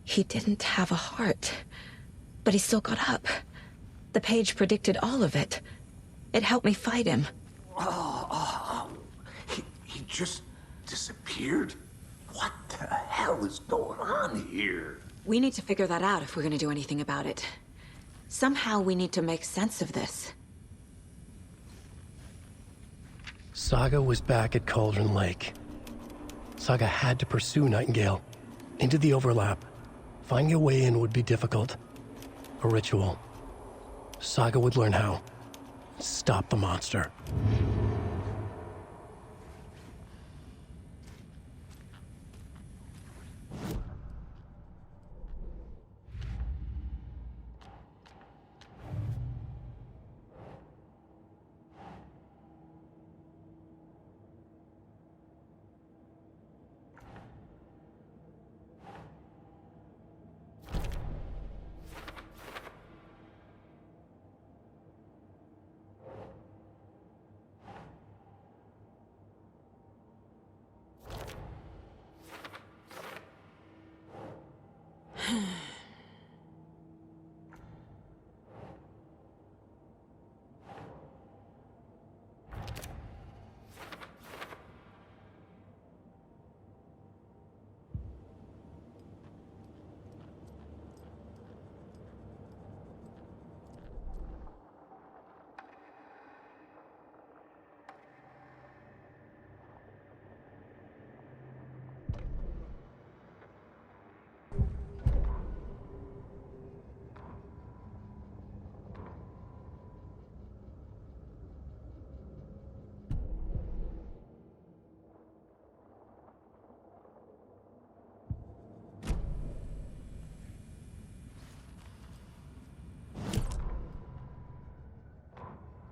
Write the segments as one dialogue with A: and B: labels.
A: He didn't have a heart, but he still got up. The page predicted all of it. It helped me fight him.
B: He just disappeared? What the hell is going on here?
A: We need to figure that out if we're gonna do anything about it. Somehow we need to make sense of this.
C: Saga was back at Cauldron Lake. Saga had to pursue Nightingale into the overlap. Finding a way in would be difficult. A ritual. Saga would learn how. Stop the monster.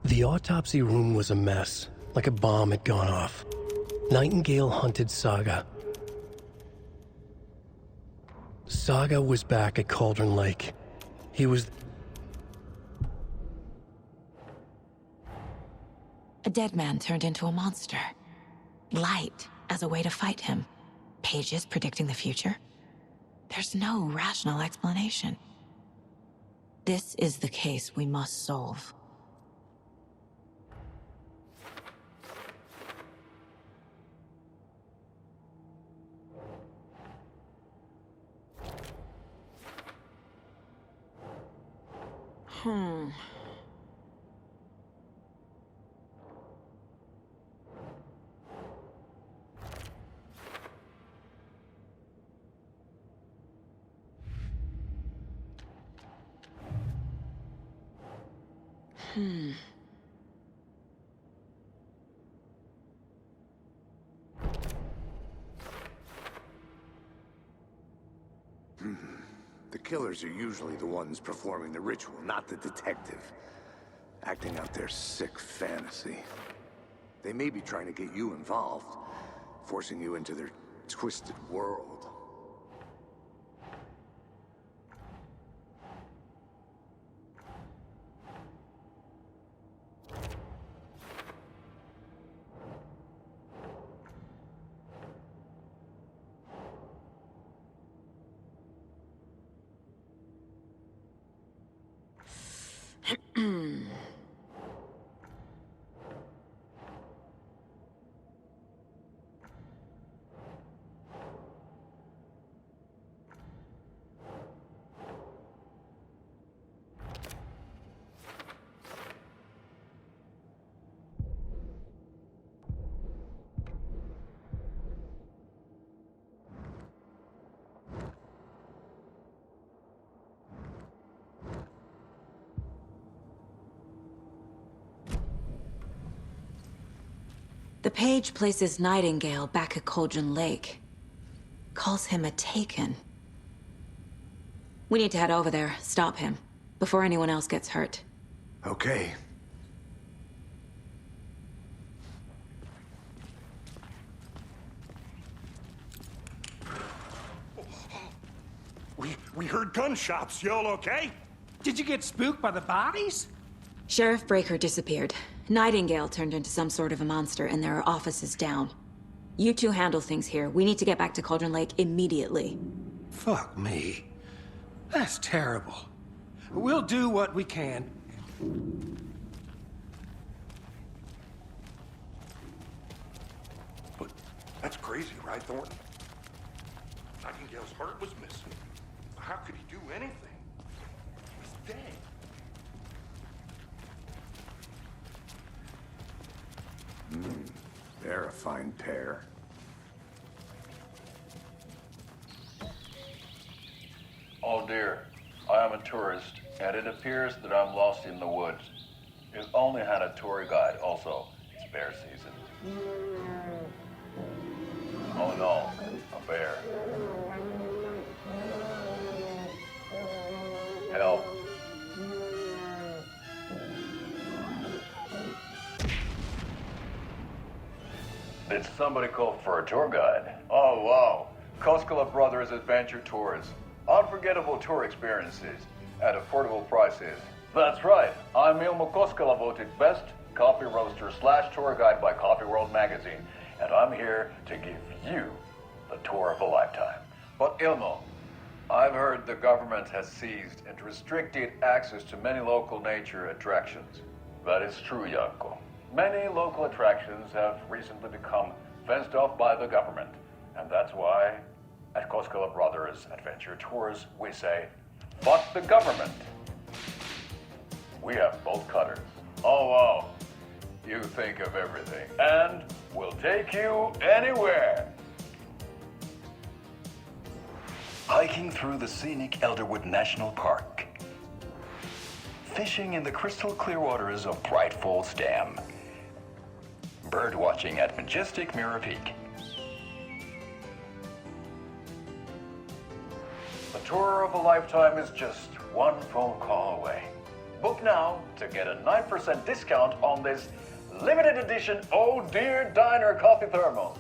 C: The autopsy room was a mess, like a bomb had gone off. Nightingale hunted Saga. Saga was back at Cauldron Lake. He was...
A: A dead man turned into a monster. Light as a way to fight him. Pages predicting the future. There's no rational explanation. This is the case we must solve.
B: The killers are usually the ones performing the ritual, not the detective. Acting out their sick fantasy. They may be trying to get you involved, forcing you into their twisted world. The page places Nightingale back at Cauldron Lake. Calls him a Taken. We need to head over there, stop him, before anyone else gets hurt. Okay.
D: We heard gunshots. Y'all okay?
E: Did you get spooked by the bodies?
A: Sheriff Breaker disappeared. Nightingale turned into some sort of a monster, and there are offices down. You two handle things here. We need to get back to Cauldron Lake immediately.
E: Fuck me. That's terrible. We'll do what we can.
D: But that's crazy, right, Thornton? Nightingale's heart was missing. How could he do anything? He's dead.
B: They're a fine pair.
F: Oh dear, I am a tourist, and it appears that I'm lost in the woods. We've only had a tour guide, also. It's bear season. Oh no, a bear. Help. Did somebody call for a tour guide? Oh wow, Koskela Brothers Adventure Tours. Unforgettable tour experiences at affordable prices. That's right, I'm Ilmo Koskela, voted best coffee roaster / tour guide by Coffee World magazine, and I'm here to give you the tour of a lifetime. But Ilmo, I've heard the government has seized and restricted access to many local nature attractions. That is true, Janko. Many local attractions have recently become fenced off by the government, and that's why at Koskela Brothers Adventure Tours, we say, fuck the government. We have bolt cutters. Oh, wow. You think of everything. And we'll take you anywhere. Hiking through the scenic Elderwood National Park. Fishing in the crystal clear waters of Bright Falls Dam. Bird watching at majestic Mirror Peak. The tour of a lifetime is just one phone call away. Book now to get a 9% discount on this limited edition Oh Dear Diner coffee thermos.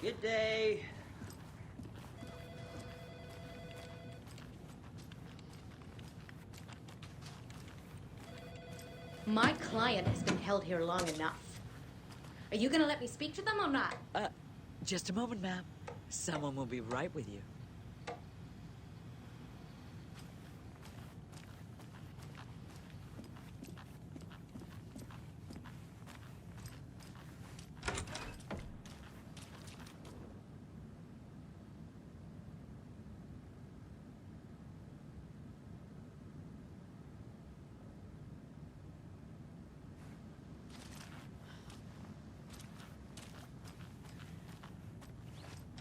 G: Good day.
H: My client has been held here long enough. Are you gonna let me speak to them or not?
G: Just a moment, ma'am. Someone will be right with you.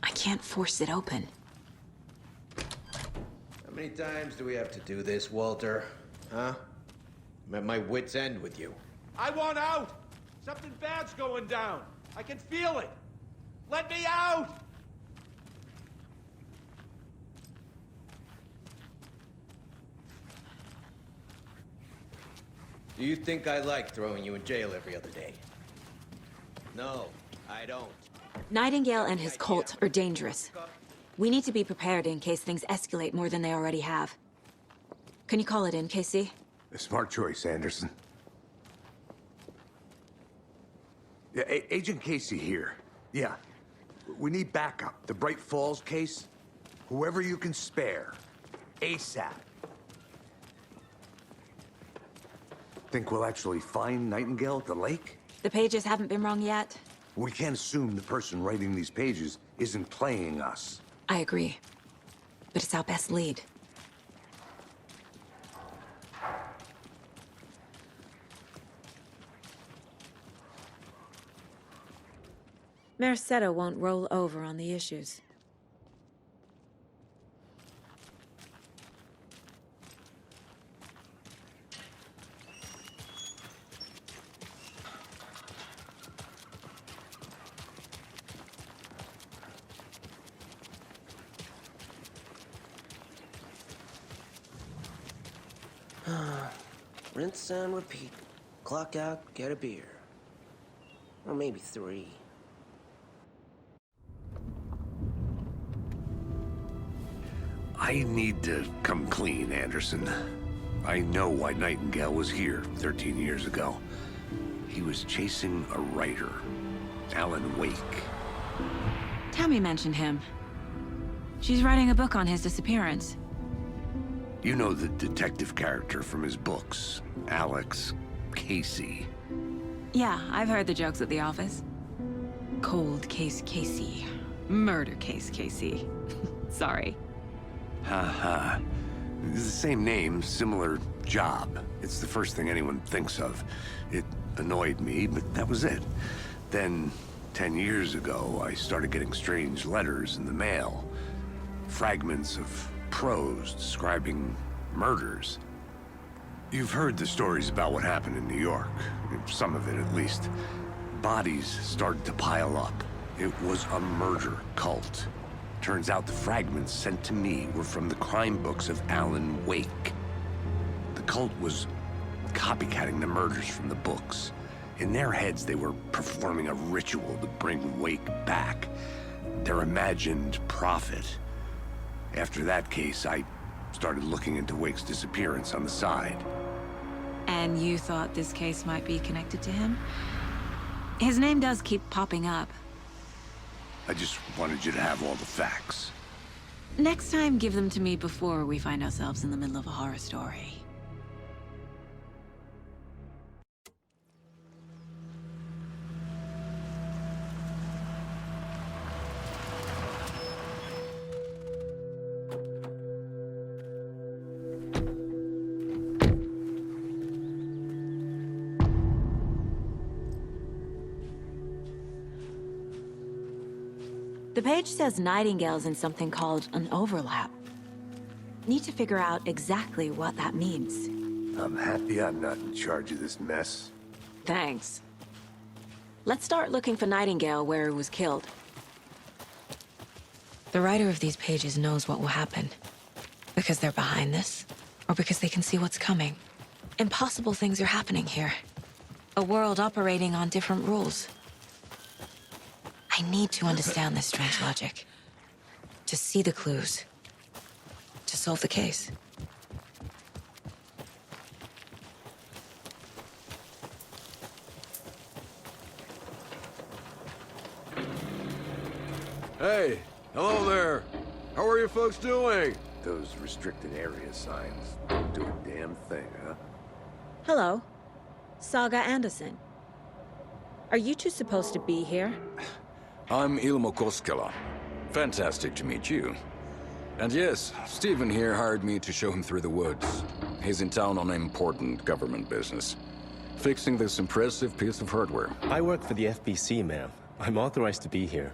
A: I can't force it open.
I: How many times do we have to do this, Walter? Huh? I'm at my wit's end with you.
E: I want out! Something bad's going down. I can feel it. Let me out!
I: Do you think I like throwing you in jail every other day? No, I don't.
A: Nightingale and his cult are dangerous. We need to be prepared in case things escalate more than they already have. Can you call it in, KC?
B: A smart choice, Anderson. Yeah, Agent Casey here. Yeah. We need backup. The Bright Falls case? Whoever you can spare. ASAP. Think we'll actually find Nightingale at the lake?
A: The pages haven't been wrong yet.
B: We can't assume the person writing these pages isn't playing us.
A: I agree. But it's our best lead. Mercado won't roll over on the issues.
J: Rinse and repeat. Clock out, get a beer. Or maybe 3.
B: I need to come clean, Anderson. I know why Nightingale was here 13 years ago. He was chasing a writer, Alan Wake.
A: Tammy mentioned him. She's writing a book on his disappearance.
B: You know the detective character from his books, Alex Casey.
A: Yeah, I've heard the jokes at the office. Cold case Casey. Murder case Casey. Sorry.
B: Ha. It's the same name, similar job. It's the first thing anyone thinks of. It annoyed me, but that was it. Then, 10 years ago, I started getting strange letters in the mail. Fragments of prose describing murders. You've heard the stories about what happened in New York. Some of it, at least. Bodies started to pile up. It was a murder cult. Turns out the fragments sent to me were from the crime books of Alan Wake. The cult was copycatting the murders from the books. In their heads, they were performing a ritual to bring Wake back. Their imagined prophet. After that case, I started looking into Wake's disappearance on the side.
A: And you thought this case might be connected to him? His name does keep popping up.
B: I just wanted you to have all the facts.
A: Next time, give them to me before we find ourselves in the middle of a horror story. The page says Nightingale's in something called an overlap. Need to figure out exactly what that means.
B: I'm happy I'm not in charge of this mess.
A: Thanks. Let's start looking for Nightingale where he was killed. The writer of these pages knows what will happen. Because they're behind this, or because they can see what's coming. Impossible things are happening here. A world operating on different rules. I need to understand this strange logic. To see the clues. To solve the case.
K: Hey, hello there. How are you folks doing?
B: Those restricted area signs don't do a damn thing, huh?
A: Hello. Saga Anderson. Are you two supposed to be here?
K: I'm Ilmo Koskela. Fantastic to meet you. And yes, Stephen here hired me to show him through the woods. He's in town on important government business. Fixing this impressive piece of hardware.
L: I work for the FBC, ma'am. I'm authorized to be here.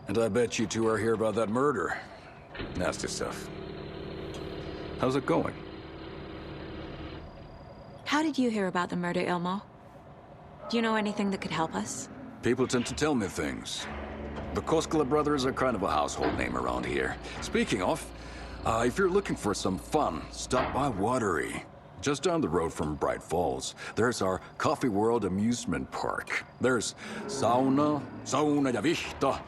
K: And I bet you two are here about that murder. Nasty stuff. How's it going?
A: How did you hear about the murder, Ilmo? Do you know anything that could help us?
K: People tend to tell me things. The Koskela brothers are kind of a household name around here. Speaking of, if you're looking for some fun, stop by Watery. Just down the road from Bright Falls, there's our Coffee World amusement park. There's sauna ja vihta.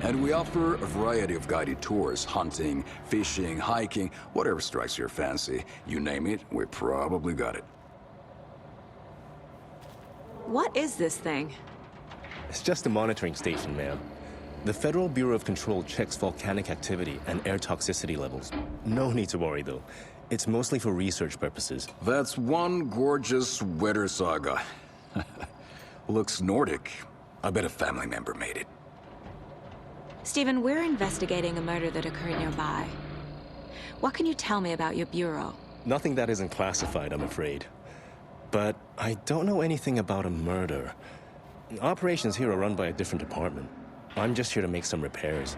K: And we offer a variety of guided tours, hunting, fishing, hiking, whatever strikes your fancy. You name it, we probably got it.
A: What is this thing?
L: It's just a monitoring station, ma'am. The Federal Bureau of Control checks volcanic activity and air toxicity levels. No need to worry, though. It's mostly for research purposes.
K: That's one gorgeous weather saga. Looks Nordic. I bet a family member made it.
A: Stephen, we're investigating a murder that occurred nearby. What can you tell me about your bureau?
L: Nothing that isn't classified, I'm afraid. But I don't know anything about a murder. Operations here are run by a different department. I'm just here to make some repairs.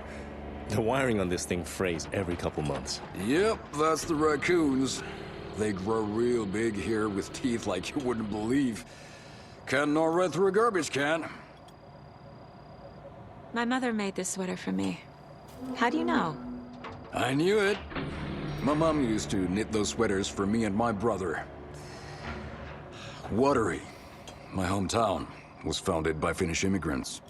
L: The wiring on this thing frays every couple months.
K: Yep, that's the raccoons. They grow real big here with teeth like you wouldn't believe. Can't gnaw right through a garbage can.
A: My mother made this sweater for me. How do you know?
K: I knew it. My mom used to knit those sweaters for me and my brother. Watery, my hometown, was founded by Finnish immigrants.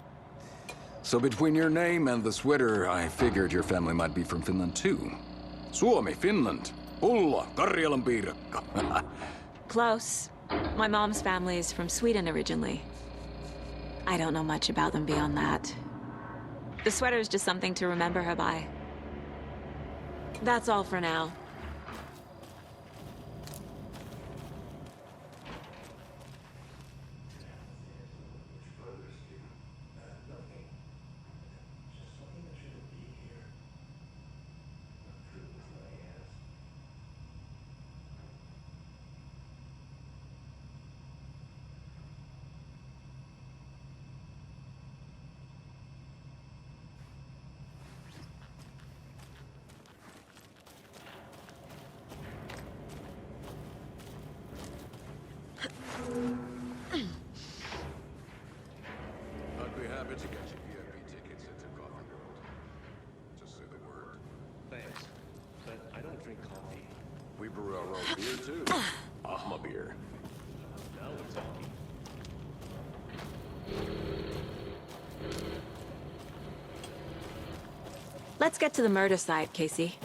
K: So between your name and the sweater, I figured your family might be from Finland too. Suomi, Finland. Ulla, Karjalan piirakka.
A: Close. My mom's family is from Sweden originally. I don't know much about them beyond that. The sweater is just something to remember her by. That's all for now.
K: I'd be happy to get you VIP tickets into Coffee World. Just say the word.
L: Thanks, but I don't drink coffee.
K: We brew our own beer too. Ahma beer.
L: Now we're talking.
A: Let's get to the murder site, Casey.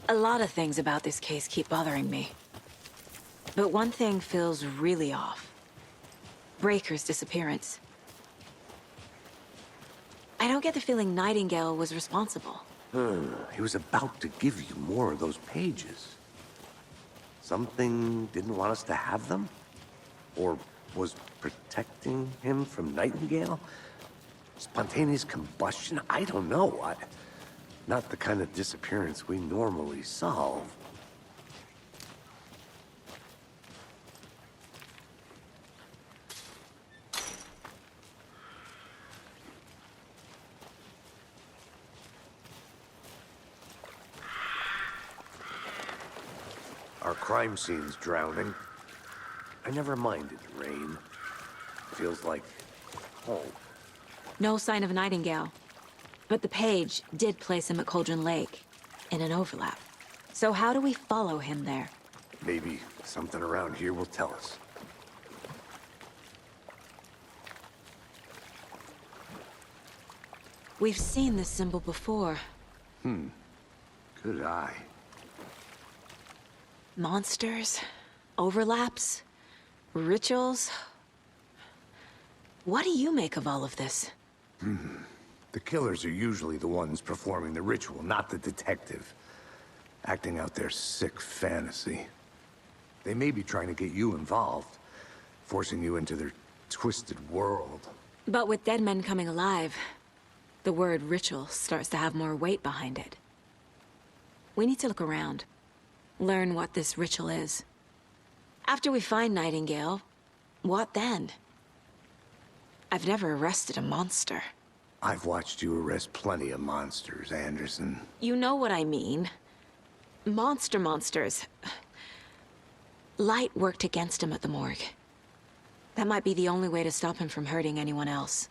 A: A lot of things about this case keep bothering me. But one thing feels really off. Breaker's disappearance. I don't get the feeling Nightingale was responsible.
B: He was about to give you more of those pages. Something didn't want us to have them? Or was protecting him from Nightingale? Spontaneous combustion? I don't know. Not the kind of disappearance we normally solve. Our crime scene's drowning. I never minded rain. Feels like home.
A: No sign of Nightingale. But the page did place him at Cauldron Lake, in an overlap. So how do we follow him there?
B: Maybe something around here will tell us.
A: We've seen this symbol before.
B: Good eye.
A: Monsters, overlaps, rituals. What do you make of all of this?
B: The killers are usually the ones performing the ritual, not the detective. Acting out their sick fantasy. They may be trying to get you involved, forcing you into their twisted world.
A: But with dead men coming alive, the word ritual starts to have more weight behind it. We need to look around, learn what this ritual is. After we find Nightingale, what then? I've never arrested a monster.
B: I've watched you arrest plenty of monsters, Anderson.
A: You know what I mean. Monsters. Light worked against him at the morgue. That might be the only way to stop him from hurting anyone else.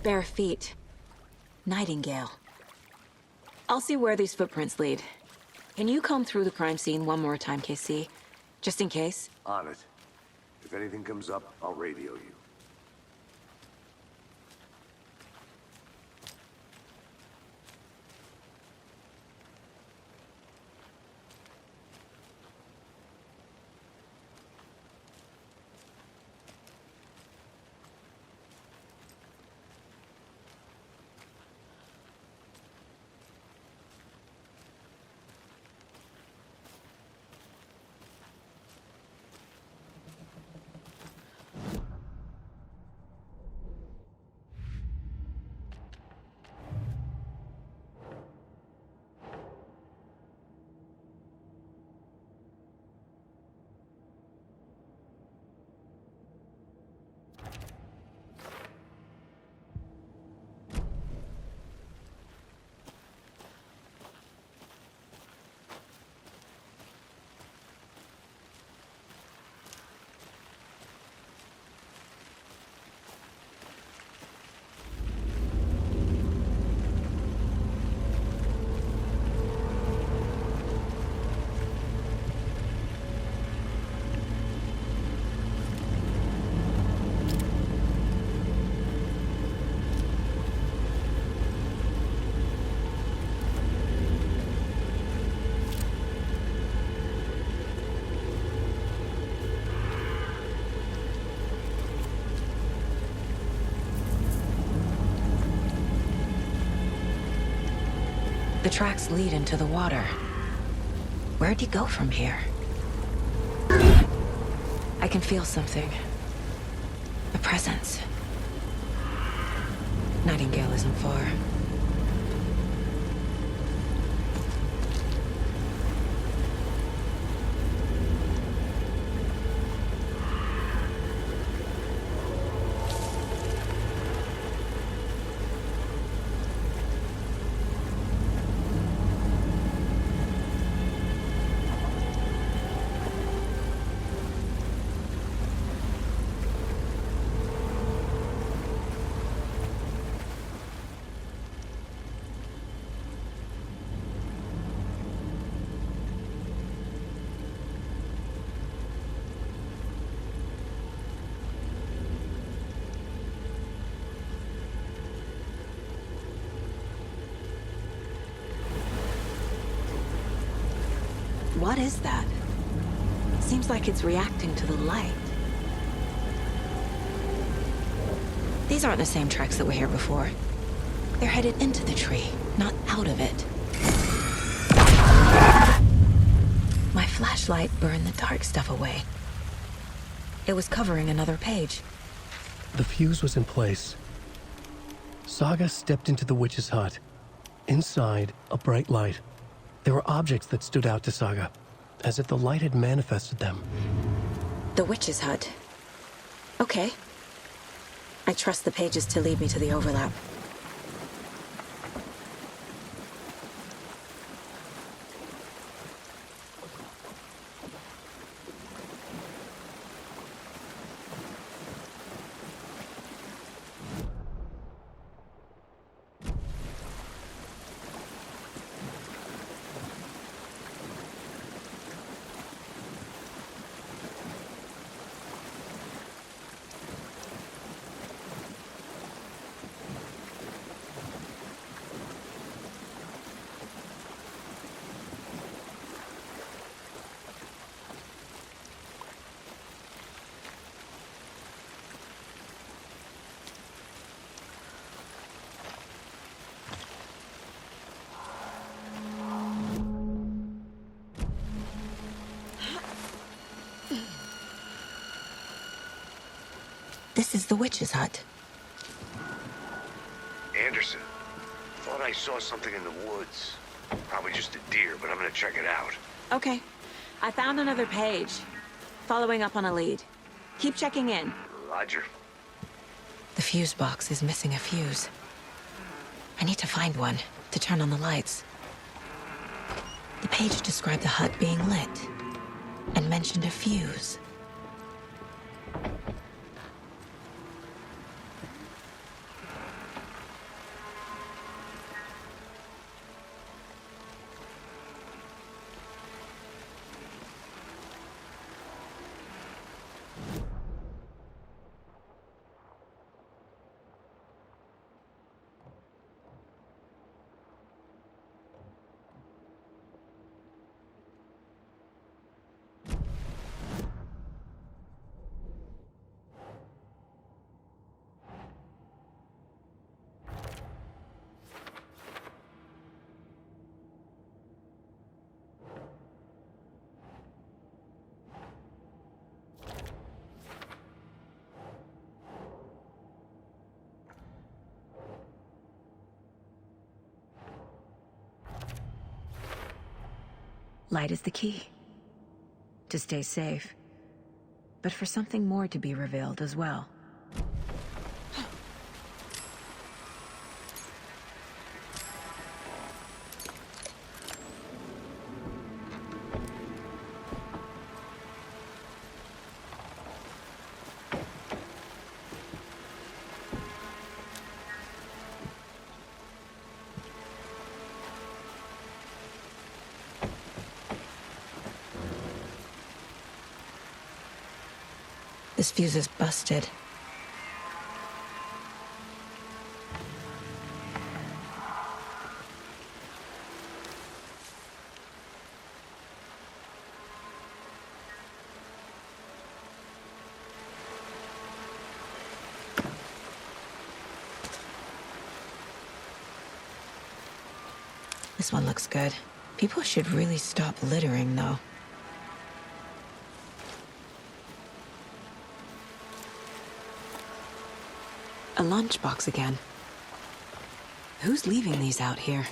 A: Bare feet. Nightingale. I'll see where these footprints lead. Can you comb through the crime scene one more time, KC? Just in case?
B: On it. If anything comes up, I'll radio you.
A: The tracks lead into the water. Where'd he go from here? I can feel something. A presence. Nightingale isn't far. What is that? Seems like it's reacting to the light. These aren't the same tracks that were here before. They're headed into the tree, not out of it. My flashlight burned the dark stuff away. It was covering another page.
C: The fuse was in place. Saga stepped into the witch's hut. Inside, a bright light. There were objects that stood out to Saga, as if the light had manifested them.
A: The witch's hut. Okay. I trust the pages to lead me to the overlap. This is the witch's hut.
B: Anderson, thought I saw something in the woods. Probably just a deer, but I'm gonna check it out.
A: Okay. I found another page. Following up on a lead. Keep checking in.
B: Roger.
A: The fuse box is missing a fuse. I need to find one to turn on the lights. The page described the hut being lit and mentioned a fuse. Light is the key. To stay safe. But for something more to be revealed as well. This fuse is busted. This one looks good. People should really stop littering, though. A lunchbox again. Who's leaving these out here?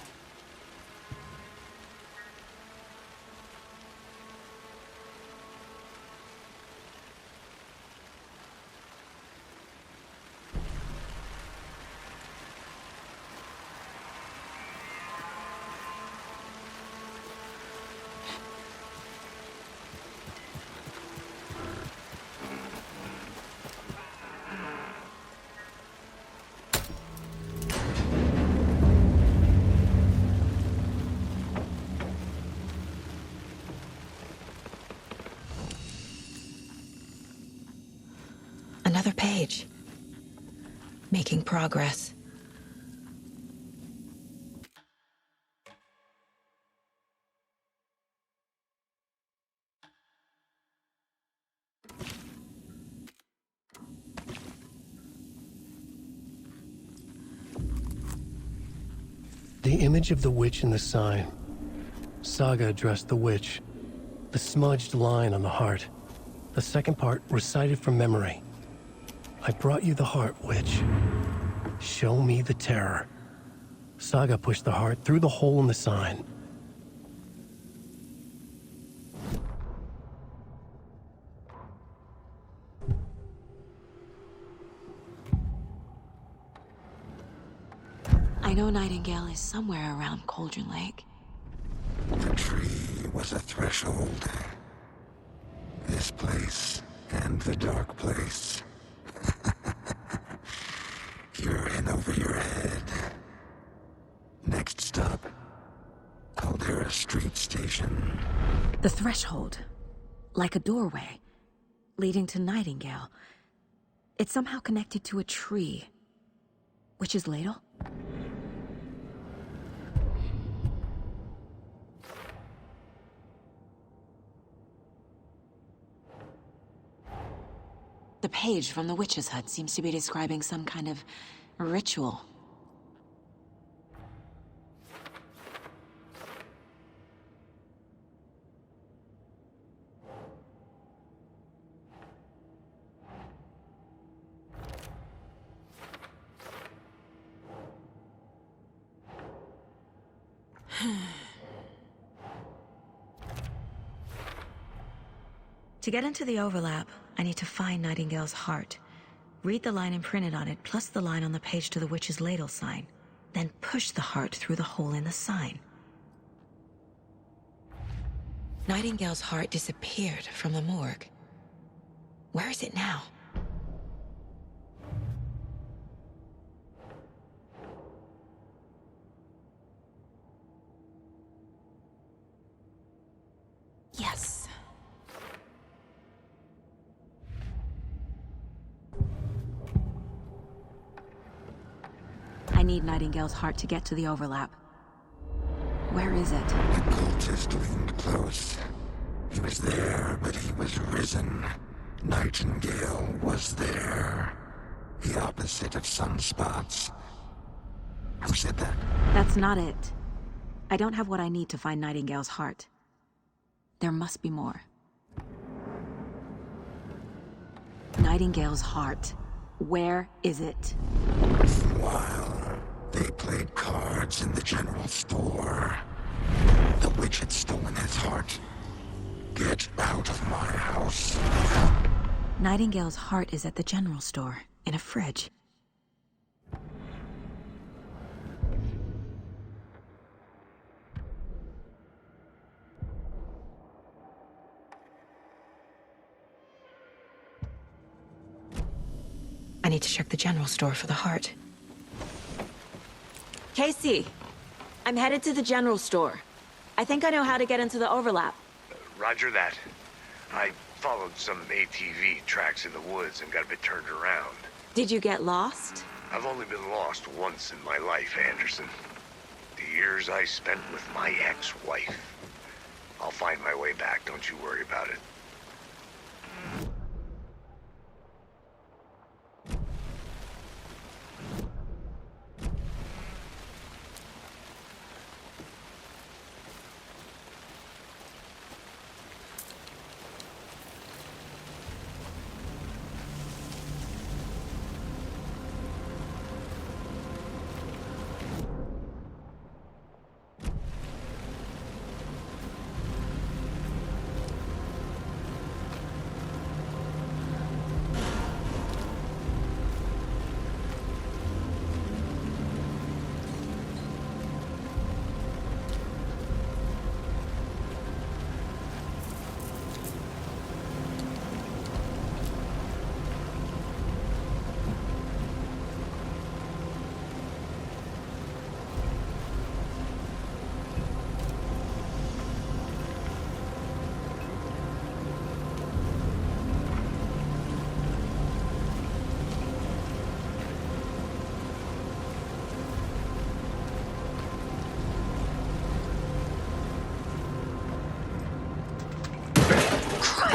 A: Another page. Making progress.
C: The image of the witch in the sign. Saga addressed the witch. The smudged line on the heart. The second part recited from memory. I brought you the heart, witch. Show me the terror. Saga pushed the heart through the hole in the sign.
A: I know Nightingale is somewhere around Cauldron Lake.
B: The tree was a threshold. This place and the dark place. You're in over your head. Next stop, Caldera Street Station.
A: The threshold. Like a doorway. Leading to Nightingale. It's somehow connected to a tree. Witch's ladle? The page from the witch's hut seems to be describing some kind of ritual. To get into the overlap, I need to find Nightingale's heart. Read the line imprinted on it, plus the line on the page to the witch's ladle sign. Then push the heart through the hole in the sign. Nightingale's heart disappeared from the morgue. Where is it now? Yes. I need Nightingale's heart to get to the overlap. Where is it?
B: The cultist leaned close. He was there, but he was risen. Nightingale was there. The opposite of sunspots. Who said that?
A: That's not it. I don't have what I need to find Nightingale's heart. There must be more. Nightingale's heart. Where is it?
B: While they played cards in the general store, the witch had stolen his heart. Get out of my house.
A: Nightingale's heart is at the general store, in a fridge. I need to check the general store for the heart. Casey, I'm headed to the general store. I think I know how to get into the overlap.
M: Roger that. I followed some ATV tracks in the woods and got a bit turned around.
A: Did you get lost?
M: I've only been lost once in my life, Anderson. The years I spent with my ex-wife. I'll find my way back, don't you worry about it.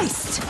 A: Christ!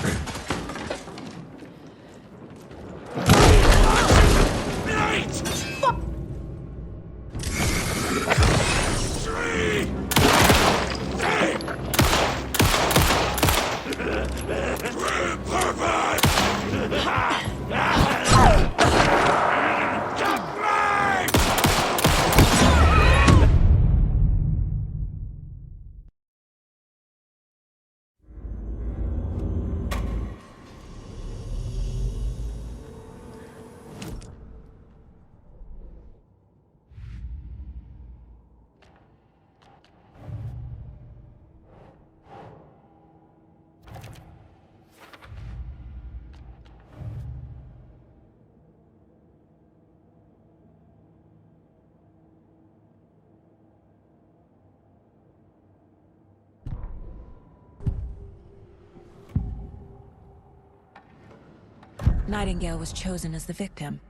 A: Nightingale was chosen as the victim.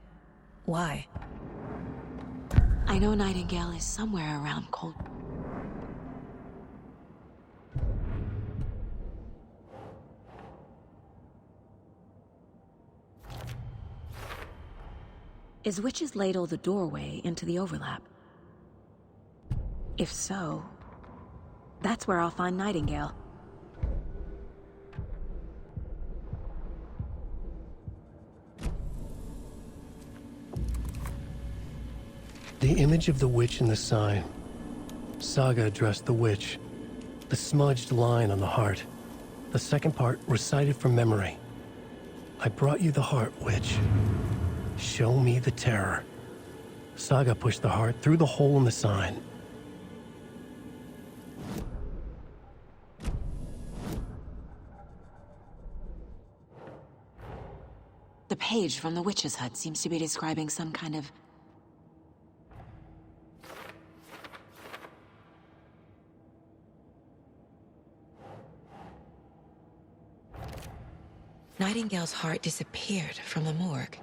A: Why? I know Nightingale is somewhere around Cold. Is Witch's Ladle the doorway into the overlap? If so, that's where I'll find Nightingale.
C: The image of the witch in the sign. Saga addressed the witch. The smudged line on the heart. The second part recited from memory. I brought you the heart, witch. Show me the terror. Saga pushed the heart through the hole in the sign.
A: The page from the witch's hut seems to be describing some kind of... Nightingale's heart disappeared from the morgue.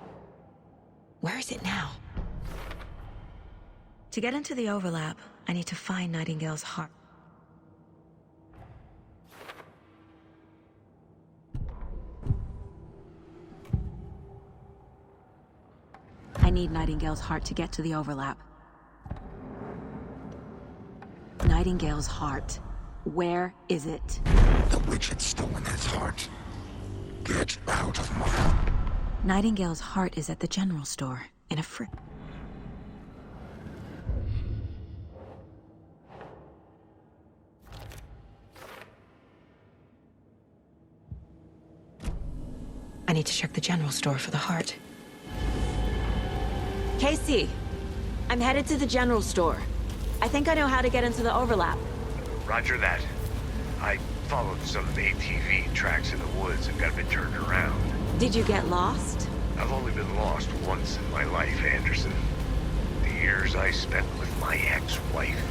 A: Where is it now? To get into the overlap, I need to find Nightingale's heart. I need Nightingale's heart to get to the overlap. Nightingale's heart. Where is it?
M: The witch had stolen his heart. Get out of my...
A: Nightingale's heart is at the general store, in a fridge. I need to check the general store for the heart. Casey, I'm headed to the general store. I think I know how to get into the overlap.
M: Roger that. I followed some ATV tracks in the woods and got a bit turned around.
A: Did you get lost?
M: I've only been lost once in my life, Anderson. The years I spent with my ex-wife.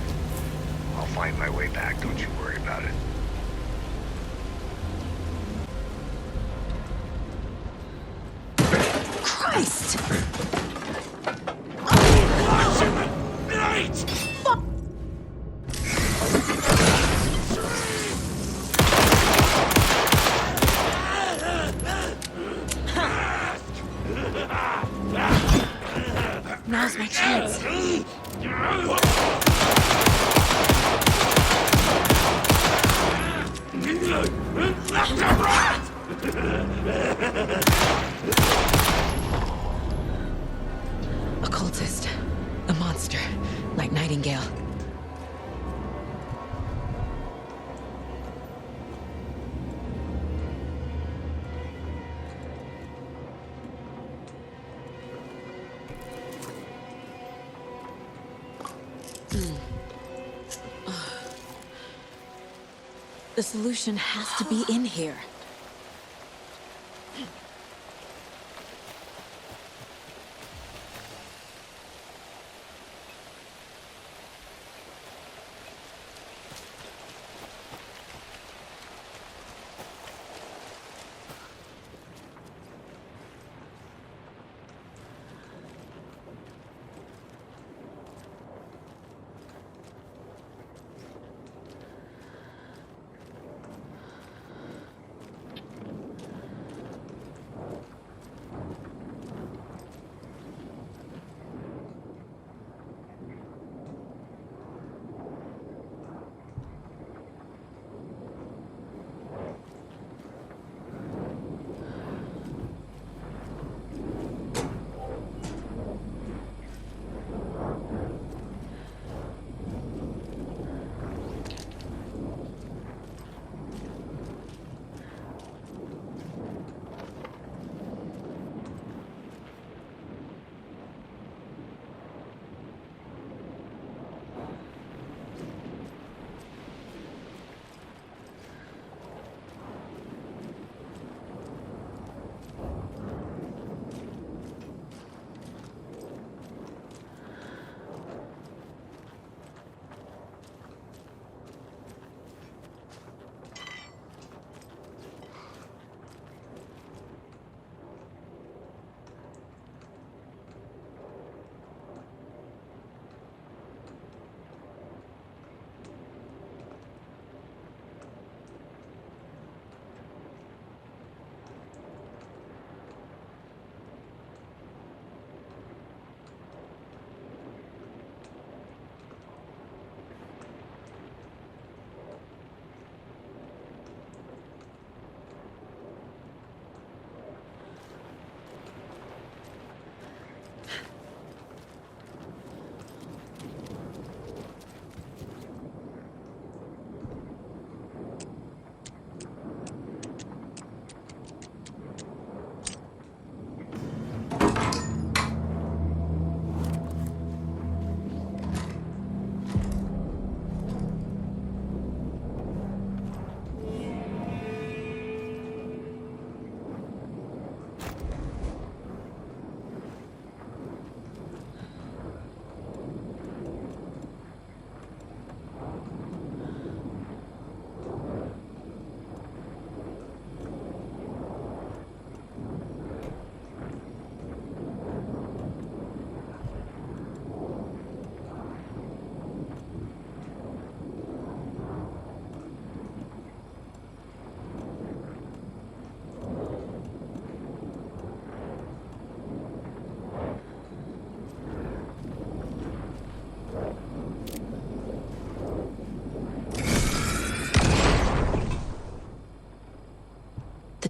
M: I'll find my way back, don't you worry about it.
A: Christ! Fuck! Now's my chance. Occultist. A monster. Like Nightingale. The solution has to be in here.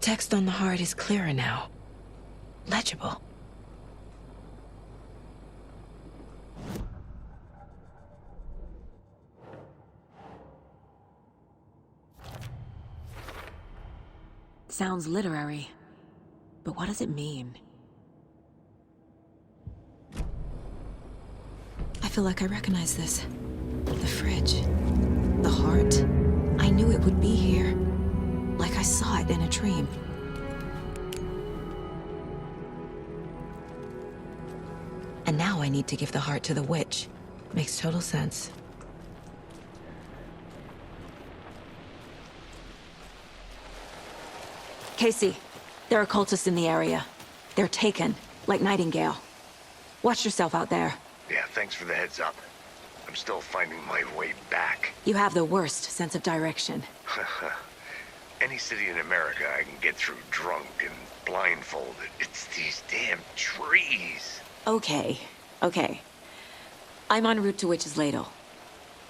A: text on the heart is clearer now. Legible.
N: Sounds literary. But what does it mean?
A: I feel like I recognize this. The fridge. The heart. I knew it would be here. Like I saw it in a dream. And now I need to give the heart to the witch. Makes total sense.
N: Casey, there are cultists in the area. They're taken, like Nightingale. Watch yourself out there.
M: Yeah, thanks for the heads up. I'm still finding my way back.
N: You have the worst sense of direction.
M: Any city in America I can get through drunk and blindfolded. It's these damn trees.
N: Okay. I'm en route to Witch's Ladle.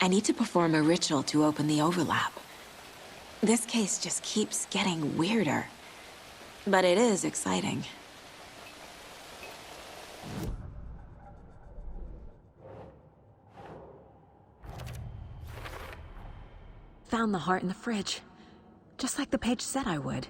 N: I need to perform a ritual to open the overlap. This case just keeps getting weirder. But it is exciting. Found the heart in the fridge. Just like the page said I would.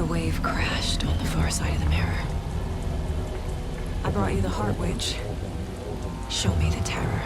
A: Wave crashed on the far side of the mirror. I brought you the Heart Witch. Show me the terror.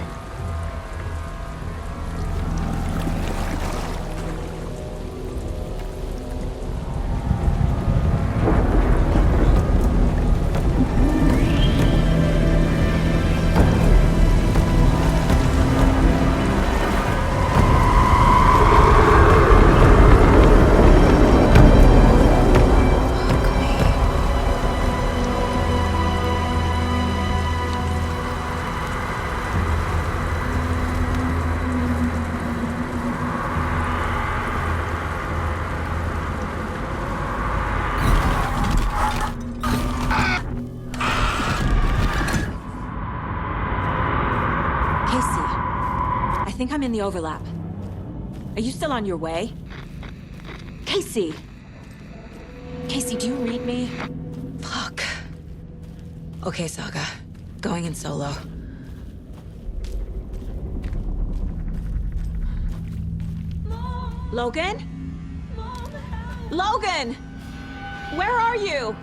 N: I think I'm in the overlap. Are you still on your way? Casey! Casey, do you read me?
A: Fuck. Okay, Saga. Going in solo.
N: Mom! Logan? Mom, help! Logan! Where are you?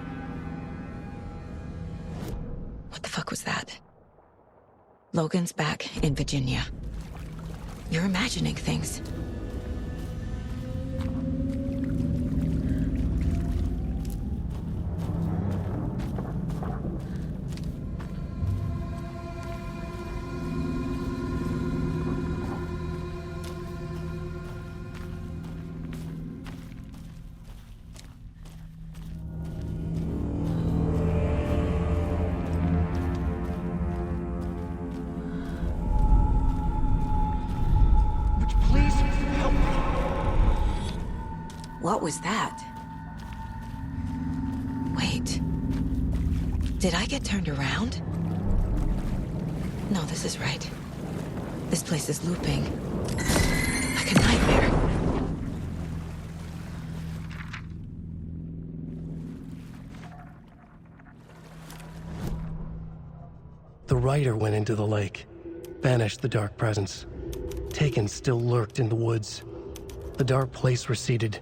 A: What the fuck was that? Logan's back in Virginia. You're imagining things. What was that? Wait. Did I get turned around? No, this is right. This place is looping. Like a nightmare.
C: The rider went into the lake, banished the dark presence. Taken still lurked in the woods. The dark place receded.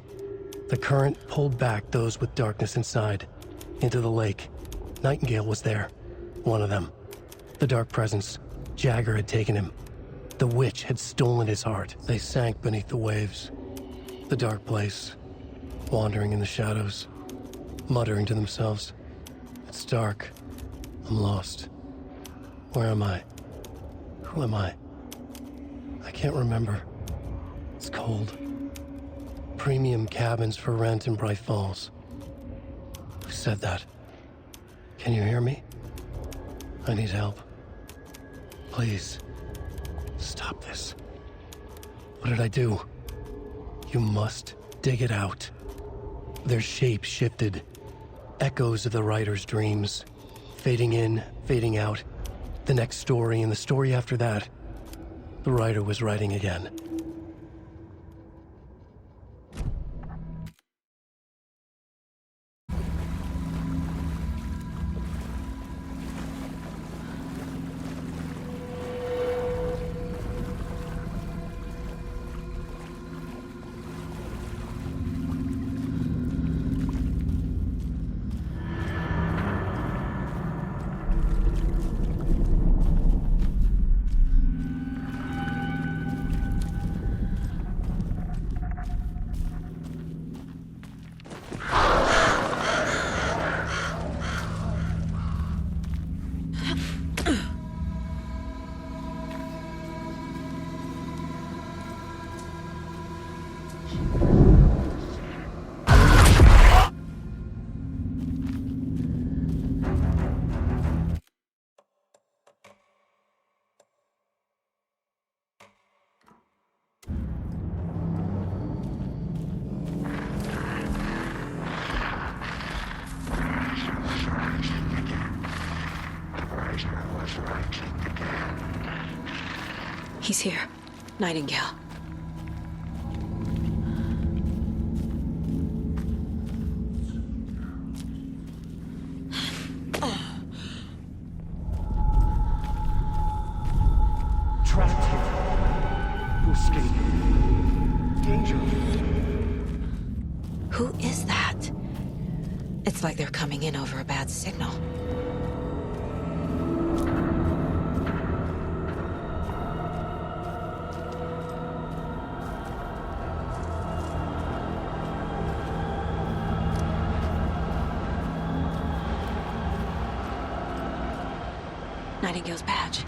C: The current pulled back those with darkness inside, into the lake. Nightingale was there, one of them. The dark presence, Jagger had taken him. The witch had stolen his heart. They sank beneath the waves. The dark place, wandering in the shadows, muttering to themselves. It's dark. I'm lost. Where am I? Who am I? I can't remember. It's cold. Premium cabins for rent in Bright Falls. Who said that? Can you hear me? I need help. Please, Stop this. What did I do? You must dig it out. Their shape shifted. Echoes of the writer's dreams. Fading in, fading out. The next story and the story after that. The writer was writing again.
A: He's here. Nightingale.
E: Trapped here. To escape. Danger.
A: Who is that? It's like they're coming in over a bad signal. Nightingale's badge.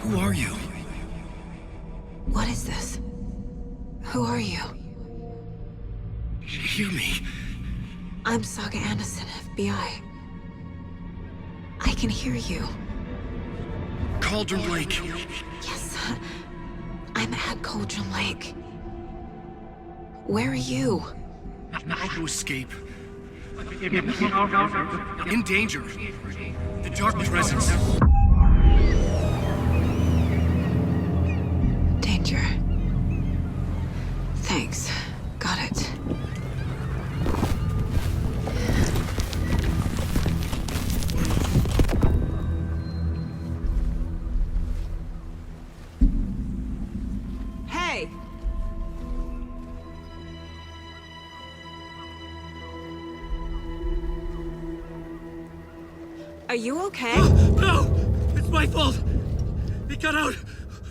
C: Who are you?
A: What is this? Who are you?
C: Hear me.
A: I'm Saga Anderson, FBI. I can hear you.
C: Cauldron Lake.
A: Yes, I'm at Cauldron Lake. Where are you?
C: Not to escape. In danger. The dark presence.
A: Danger. Thanks. Got it.
O: Hey!
A: Are you okay?
C: No! It's my fault! They got out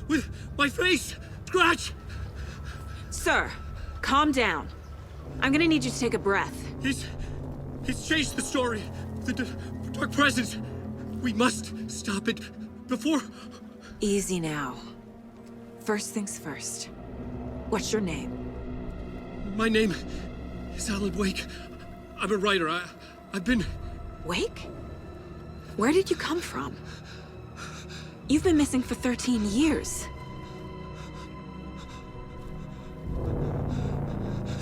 C: with my face! Scratch!
A: Sir, calm down. I'm gonna need you to take a breath.
C: He's changed the story. The dark presence. We must stop it before...
A: Easy now. First things first. What's your name?
C: My name is Alan Wake. I'm a writer. I've been...
A: Wake? Where did you come from? You've been missing for 13 years.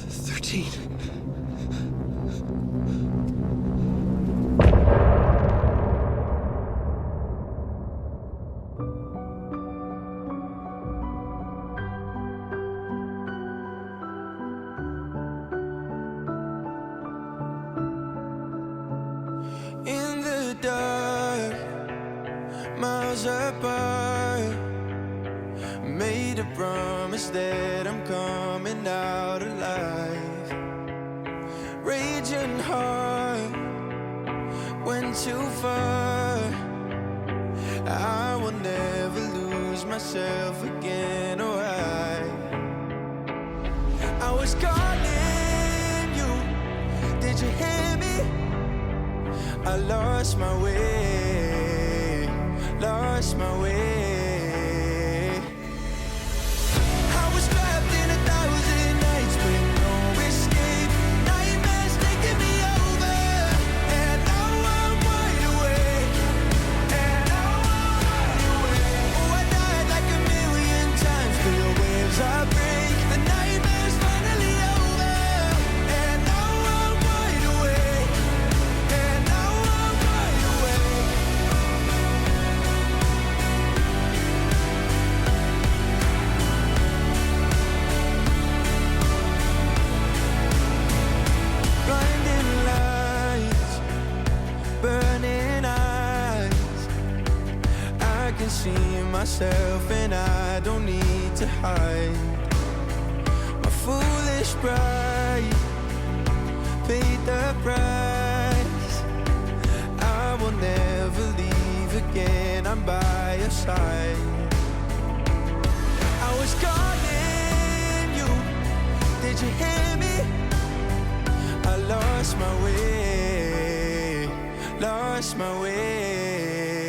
C: 13.
O: worlds apart. Made a promise that I'm coming out alive. Raging heart went too far. I will never lose myself again, or I was calling you, did you hear me? I lost my way, lost my way. I was trapped in 1,000 nights with no escape. Nightmares taking me over, and now I'm wide awake. And now I'm wide awake. Oh, I died like 1,000,000 times, feel the waves I break. The nightmare's finally over, and now I'm wide awake. And now I'm wide awake. Blinding lights, burning eyes. I can see myself and I don't need to hide. My foolish pride paid the price. I will never leave again, I'm by your side. I was calling you, did you hear me? I lost my way, lost my way.